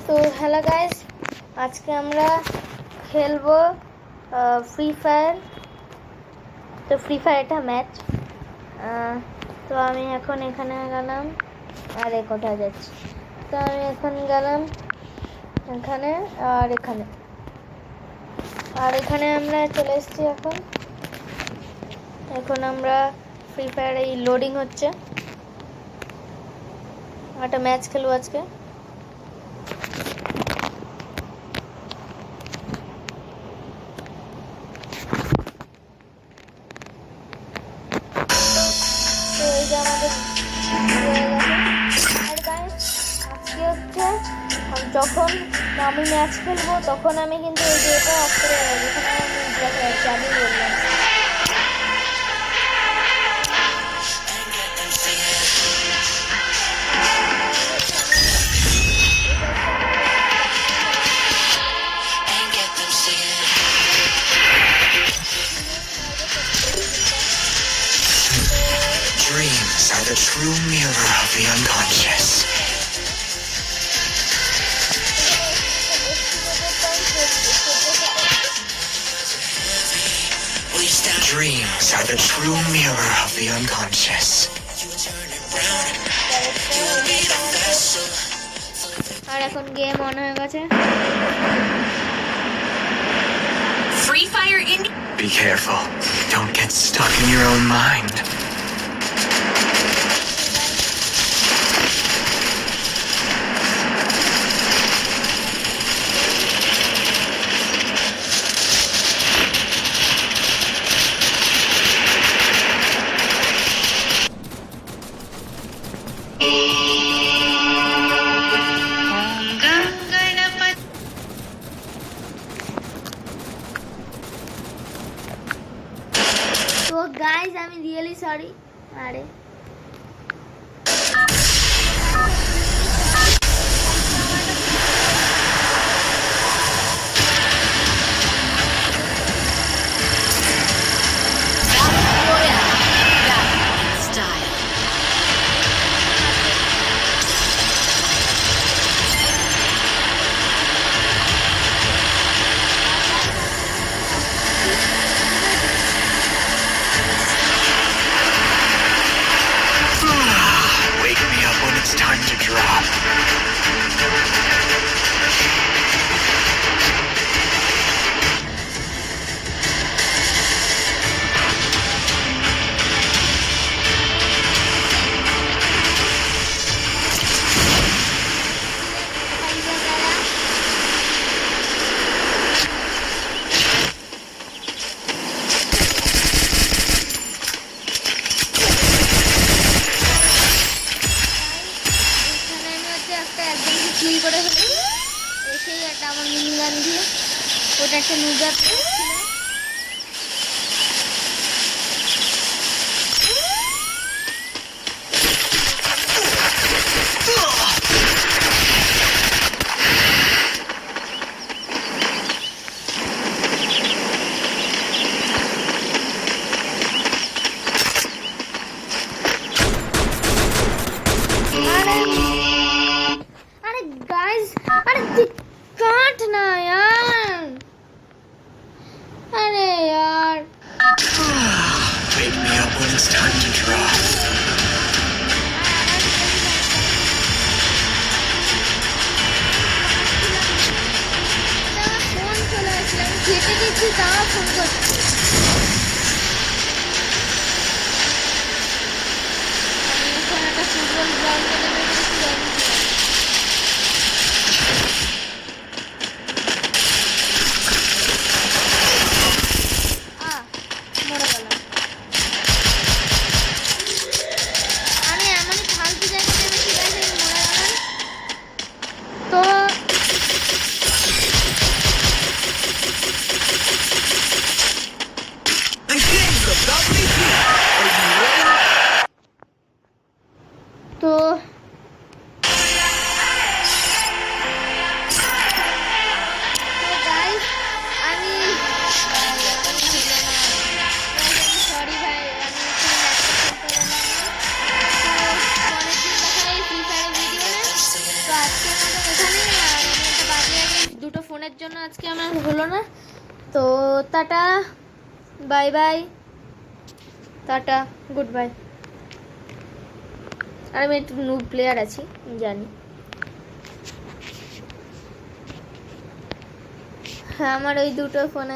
তো hello guys, আজকে আমরা খেলবো ফ্রি ফায়ার। তো ফ্রি ফায়ার একটা ম্যাচ। তো আমি এখন এখানে গেলাম, আর কোথায় যাচ্ছি। তো আমি এখন গেলাম এখানে, আর এখানে আমরা চলে এসেছি। এখন আমরা ফ্রি ফায়ার এই লোডিং হচ্ছে, একটা ম্যাচ খেলবো আজকে। তো এই যে আমাদের আজকে হচ্ছে যখন আমি ম্যাচ খেলবো তখন আমি কিন্তু এই যে এটা অফ করে যেখানে আমি দেখা যাচ্ছে আমি বললাম। Dreams are the true mirror of the unconscious. Dreams are the true mirror of the unconscious. আর এখন গেম অন হয়ে গেছে। Free Fire in. Be careful. Don't get stuck in your own mind. তো গাইজ আমি really sorry. আরে Style. Wake me up when it's time to drop. এখানে আমি হচ্ছে একটা একদম কিল করে ফেলি এসেই একটা আমার মিনি গান দিয়ে। ওটা একটা নুজার ছিল। अरे गाइस, अरे काट ना यार। अरे यार Wake me up when it's time to drop. Phone चला আসলাম কেটে দিচ্ছি তাও ফোন করছি। আমি এখন একটা ফুটবল গ্রাউন্ডে নেমে গেছি। মরে গেলাম। আমি এমনই ফালতু জায়গায় নেমেছি গাইস, আমি মরে গেলাম। তো দুটো ফোনের জন্য আজকে আমার হলো না। তো tata, bye bye, tata, good bye. আর আমি একটু নুব প্লেয়ার আছি, জানি। হ্যাঁ, আমার ওই দুটো ফোনে